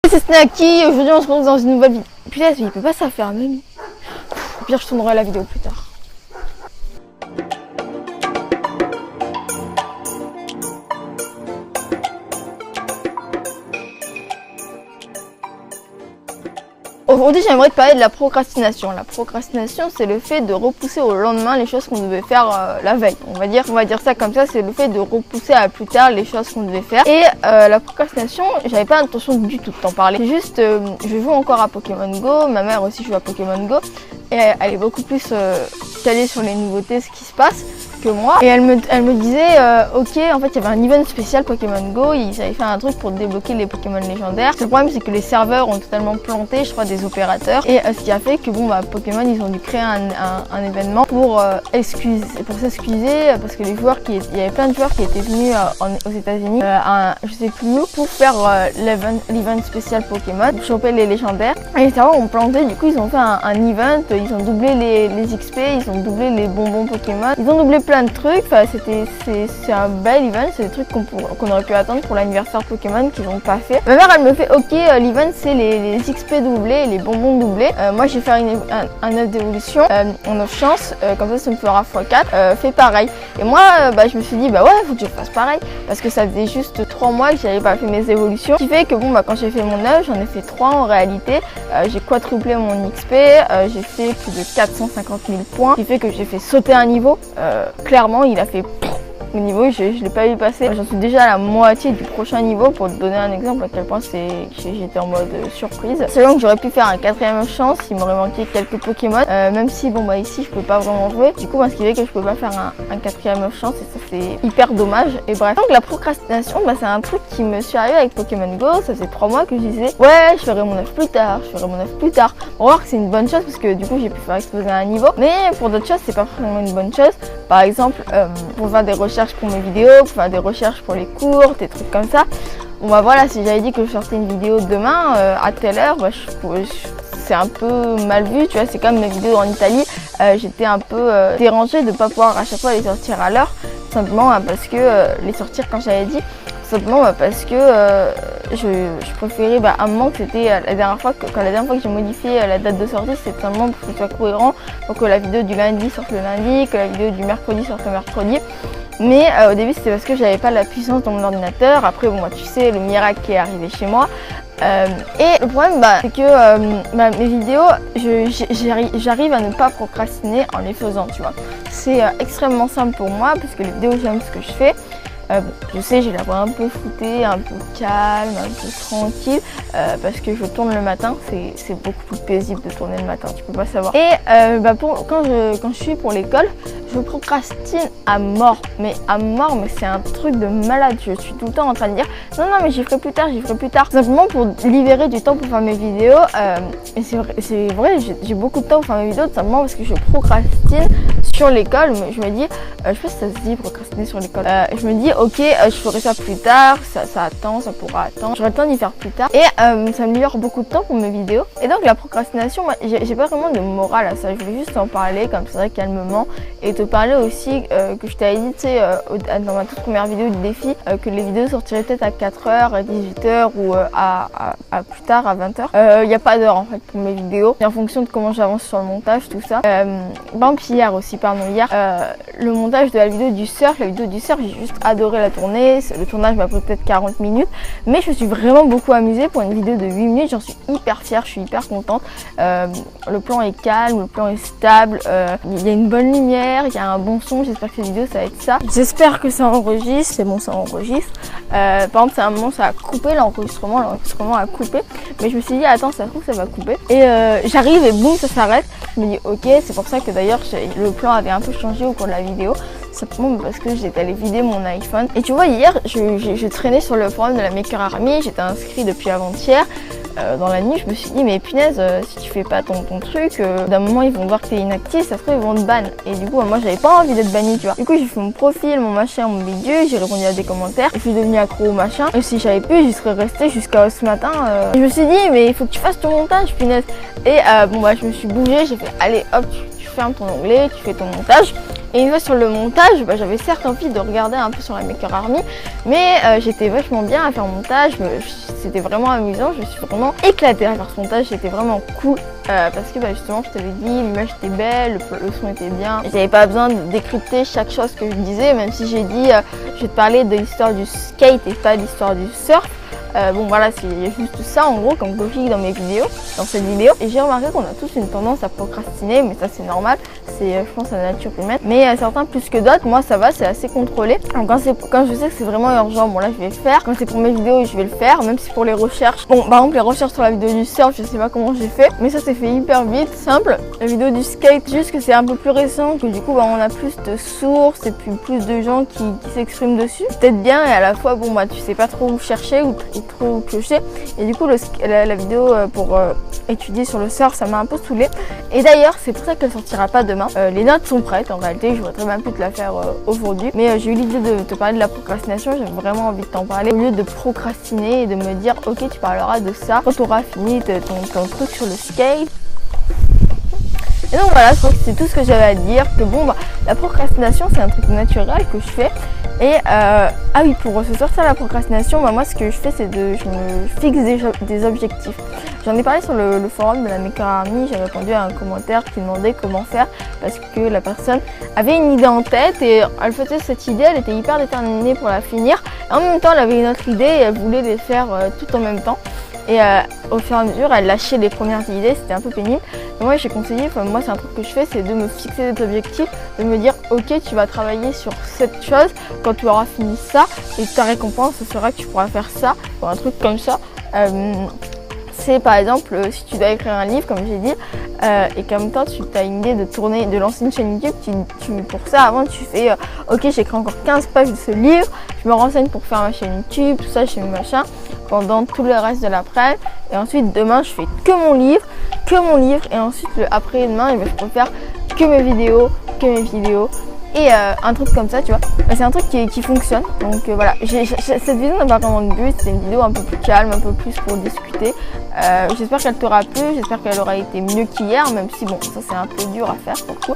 C'est Snacky, aujourd'hui on se retrouve dans une nouvelle vidéo. Putain, il peut pas ça faire même. Au pire, je tournerai la vidéo plus tard. Aujourd'hui, j'aimerais te parler de la procrastination. La procrastination, c'est le fait de repousser au lendemain les choses qu'on devait faire la veille. On va dire ça comme ça, c'est le fait de repousser à plus tard les choses qu'on devait faire. Et la procrastination, j'avais pas l'intention du tout de t'en parler. C'est juste, je joue encore à Pokémon Go, ma mère aussi joue à Pokémon Go. Et elle est beaucoup plus calée sur les nouveautés, ce qui se passe, que moi. Et elle me disait, ok, en fait il y avait un event spécial Pokémon Go, ils avaient fait un truc pour débloquer les Pokémon légendaires. Le problème c'est que les serveurs ont totalement planté, je crois, des opérateurs. Et ce qui a fait que Pokémon, ils ont dû créer un événement pour s'excuser, parce que les joueurs il y avait plein de joueurs qui étaient venus aux États-Unis, je sais plus où, pour faire l'event spécial Pokémon, pour choper les légendaires. Et les serveurs ont planté, du coup ils ont fait un event, ils ont doublé les XP, ils ont doublé les bonbons Pokémon, ils ont doublé plein de trucs. Enfin, c'est un bel event, c'est des trucs qu'on aurait pu attendre pour l'anniversaire Pokémon qu'ils n'ont pas fait. Ma mère elle me fait ok, l'event c'est les XP doublés, les bonbons doublés. Moi je vais faire un œuf d'évolution en 9 chances, comme ça me fera x4, fais pareil. Et moi je me suis dit ouais, faut que je fasse pareil, parce que ça faisait juste 3 mois que j'avais pas fait mes évolutions. Ce qui fait que quand j'ai fait mon œuf, j'en ai fait 3 en réalité. J'ai quadruplé mon XP, j'ai fait plus de 450 000 points, ce qui fait que j'ai fait sauter un niveau. Clairement, il a fait au niveau, je l'ai pas vu passer. J'en suis déjà à la moitié du prochain niveau, pour te donner un exemple à quel point j'étais en mode surprise. Selon que j'aurais pu faire un 4ème chance, il m'aurait manqué quelques Pokémon, même si ici je peux pas vraiment jouer. Du coup, ce qui fait que je peux pas faire un 4ème chance, et ça c'est hyper dommage. Et bref, donc la procrastination, c'est un truc qui me suis arrivé avec Pokémon Go. Ça faisait 3 mois que je disais ouais, je ferai mon œuf plus tard, je ferai mon œuf plus tard. On va voir que c'est une bonne chose, parce que du coup j'ai pu faire exploser un niveau. Mais pour d'autres choses, c'est pas vraiment une bonne chose. Par exemple, pour faire des recherches pour mes vidéos, pour faire des recherches pour les cours, des trucs comme ça. Voilà, si j'avais dit que je sortais une vidéo demain à telle heure, c'est un peu mal vu, tu vois. C'est comme mes vidéos en Italie, j'étais un peu dérangée de ne pas pouvoir à chaque fois les sortir à l'heure, simplement parce que les sortir quand j'avais dit, simplement parce que je préférais à un moment que c'était la dernière fois que j'ai modifié la date de sortie, c'était simplement pour que ce soit cohérent, pour que la vidéo du lundi sorte le lundi, que la vidéo du mercredi sorte le mercredi. Mais au début c'était parce que j'avais pas la puissance dans mon ordinateur. Après tu sais, le miracle qui est arrivé chez moi. Et le problème c'est que mes vidéos, j'arrive à ne pas procrastiner en les faisant, tu vois. C'est extrêmement simple pour moi, parce que les vidéos, j'aime ce que je fais. Je sais, j'ai la voix un peu floutée, un peu calme, un peu tranquille, parce que je tourne le matin. C'est beaucoup plus paisible de tourner le matin, tu peux pas savoir. Et quand je suis pour l'école, je procrastine à mort, mais c'est un truc de malade. Je suis tout le temps en train de dire non mais j'y ferai plus tard, simplement pour libérer du temps pour faire mes vidéos. Et c'est vrai, j'ai beaucoup de temps pour faire mes vidéos, simplement parce que je procrastine sur l'école. Mais je me dis, je sais pas si ça se dit procrastiner sur l'école. Je me dis ok, je ferai ça plus tard, ça attend, ça pourra attendre, j'aurai le temps d'y faire plus tard. Et ça me libère beaucoup de temps pour mes vidéos. Et donc la procrastination, j'ai pas vraiment de morale à ça. Je voulais juste en parler comme ça, calmement, et te parler aussi que je t'avais dit, tu sais, dans ma toute première vidéo du défi, que les vidéos sortiraient peut-être à 4h, à 18h ou à plus tard, à 20h. Il n'y a pas d'heure en fait pour mes vidéos, et en fonction de comment j'avance sur le montage, tout ça. Par exemple hier, le montage de la vidéo du surf, j'ai juste adoré la tournée. Le tournage m'a pris peut-être 40 minutes, mais je me suis vraiment beaucoup amusée pour une vidéo de 8 minutes. J'en suis hyper fière, je suis hyper contente. Le plan est calme, le plan est stable, il y a une bonne lumière, il y a un bon son. J'espère que cette vidéo ça va être ça. J'espère que ça enregistre. C'est bon, ça enregistre. Par exemple, c'est un moment ça a coupé l'enregistrement a coupé, mais je me suis dit attends, ça se trouve ça va couper. Et j'arrive et boum, ça s'arrête. Je me dis ok, c'est pour ça que d'ailleurs le plan avait un peu changé au cours de la vidéo, simplement parce que j'étais allée vider mon iPhone. Et tu vois, hier je traînais sur le forum de la Maker Army, j'étais inscrit depuis avant-hier. Dans la nuit, je me suis dit mais punaise, si tu fais pas ton truc, d'un moment ils vont voir que t'es inactif, ça se trouve ils vont te ban. Et du coup moi j'avais pas envie d'être banni, tu vois. Du coup j'ai fait mon profil, mon machin, mon bidule, j'ai répondu à des commentaires, je suis devenue accro au machin. Et si j'avais pu, j'y serais restée jusqu'à ce matin. Je me suis dit mais il faut que tu fasses ton montage, punaise. Et je me suis bougée, j'ai fait allez hop, tu fermes ton onglet, tu fais ton montage. Et une fois sur le montage, j'avais certes envie de regarder un peu sur la Maker Army, mais j'étais vachement bien à faire mon montage, c'était vraiment amusant, je me suis vraiment éclatée à faire ce montage, c'était vraiment cool. Parce que justement, je t'avais dit, l'image était belle, le son était bien. J'avais pas besoin de décrypter chaque chose que je disais, même si j'ai dit, je vais te parler de l'histoire du skate et pas de l'histoire du surf. Bon voilà, c'est juste ça en gros comme logique dans mes vidéos, dans cette vidéo. Et j'ai remarqué qu'on a tous une tendance à procrastiner, mais ça c'est normal, c'est je pense la nature humaine. Mais certains plus que d'autres, moi ça va, c'est assez contrôlé. Donc quand je sais que c'est vraiment urgent, bon là je vais le faire. Quand c'est pour mes vidéos, je vais le faire, même si pour les recherches. Bon par exemple les recherches sur la vidéo du surf, je sais pas comment j'ai fait, mais ça s'est fait hyper vite, simple. La vidéo du skate, juste que c'est un peu plus récent, que du coup on a plus de sources et puis plus de gens qui s'expriment dessus. Peut-être bien et à la fois bon tu sais pas trop où chercher ou trop piocher, et du coup la vidéo pour étudier sur le surf, ça m'a un peu saoulée. Et d'ailleurs c'est pour ça qu'elle sortira pas demain. Les notes sont prêtes en réalité, j'aurais très bien pu te la faire aujourd'hui, mais j'ai eu l'idée de te parler de la procrastination. J'ai vraiment envie de t'en parler au lieu de procrastiner et de me dire ok tu parleras de ça quand tu auras fini ton truc sur le skate. Et donc voilà, je crois que c'est tout ce que j'avais à dire, que la procrastination c'est un truc naturel que je fais. Et ah oui, pour se sortir de la procrastination, moi ce que je fais c'est je me fixe des objectifs. J'en ai parlé sur le forum de la Maker Army, j'ai répondu à un commentaire qui demandait comment faire parce que la personne avait une idée en tête et elle faisait cette idée, elle était hyper déterminée pour la finir. Et en même temps elle avait une autre idée et elle voulait les faire tout en même temps. Et au fur et à mesure, elle lâchait les premières idées, c'était un peu pénible. Et moi, j'ai conseillé, moi c'est un truc que je fais, c'est de me fixer des objectifs, de me dire ok, tu vas travailler sur cette chose, quand tu auras fini ça, et ta récompense, ce sera que tu pourras faire ça, ou un truc comme ça. C'est par exemple, si tu dois écrire un livre, comme j'ai dit, et qu'en même temps tu as une idée de lancer une chaîne YouTube, pour ça avant tu fais ok, j'écris encore 15 pages de ce livre, je me renseigne pour faire ma chaîne YouTube, tout ça, je fais mes machins pendant tout le reste de l'après-midi, et ensuite demain je fais que mon livre, et ensuite après-demain je peux faire que mes vidéos, et un truc comme ça, tu vois. C'est un truc qui fonctionne. Donc voilà, cette vidéo n'a pas vraiment de but, c'est une vidéo un peu plus calme, un peu plus pour discuter. J'espère qu'elle t'aura plu, j'espère qu'elle aura été mieux qu'hier, même si bon, ça c'est un peu dur à faire pour toi.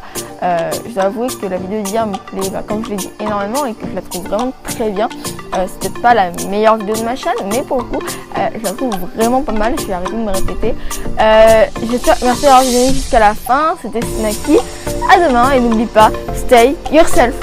Je dois avouer que la vidéo d'hier me plaît, comme je l'ai dit, énormément et que je la trouve vraiment très bien. C'est peut-être pas la meilleure vidéo de ma chaîne, mais pour le coup, je la trouve vraiment pas mal, je vais arrêter de me répéter. Merci d'avoir visionné jusqu'à la fin, c'était Snacky. À demain et n'oublie pas, stay yourself.